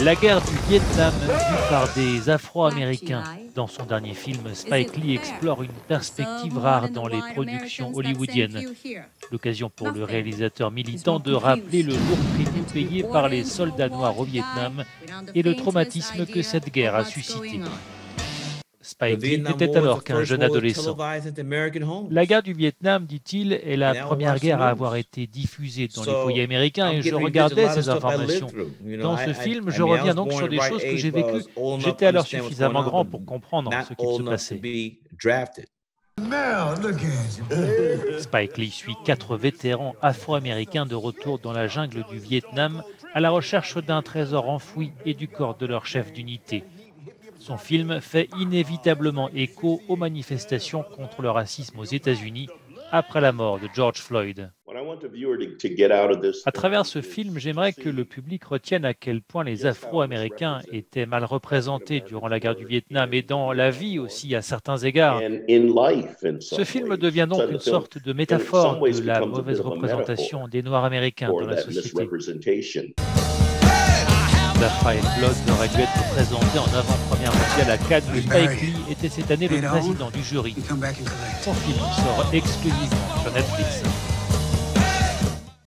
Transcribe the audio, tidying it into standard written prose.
La guerre du Vietnam vue par des Afro-Américains. Dans son dernier film, Spike Lee explore une perspective rare dans les productions hollywoodiennes. L'occasion pour le réalisateur militant de rappeler le lourd tribut payé par les soldats noirs au Vietnam et le traumatisme que cette guerre a suscité. Spike Lee n'était alors qu'un jeune adolescent. La guerre du Vietnam, dit-il, est la première guerre à avoir été diffusée dans les foyers américains et je regardais ces informations. Dans ce film, je reviens donc sur des choses que j'ai vécues. J'étais alors suffisamment grand pour comprendre ce qu'il se passait. Spike Lee suit 4 vétérans afro-américains de retour dans la jungle du Vietnam à la recherche d'un trésor enfoui et du corps de leur chef d'unité. Son film fait inévitablement écho aux manifestations contre le racisme aux États-Unis après la mort de George Floyd. À travers ce film, j'aimerais que le public retienne à quel point les Afro-Américains étaient mal représentés durant la guerre du Vietnam et dans la vie aussi à certains égards. Ce film devient donc une sorte de métaphore de la mauvaise représentation des Noirs américains dans la société. The Five Bloods aurait dû être présenté en avant-première mondiale à Cannes, mais Spike Lee était cette année le président du jury. Son film sort exclusivement sur Netflix.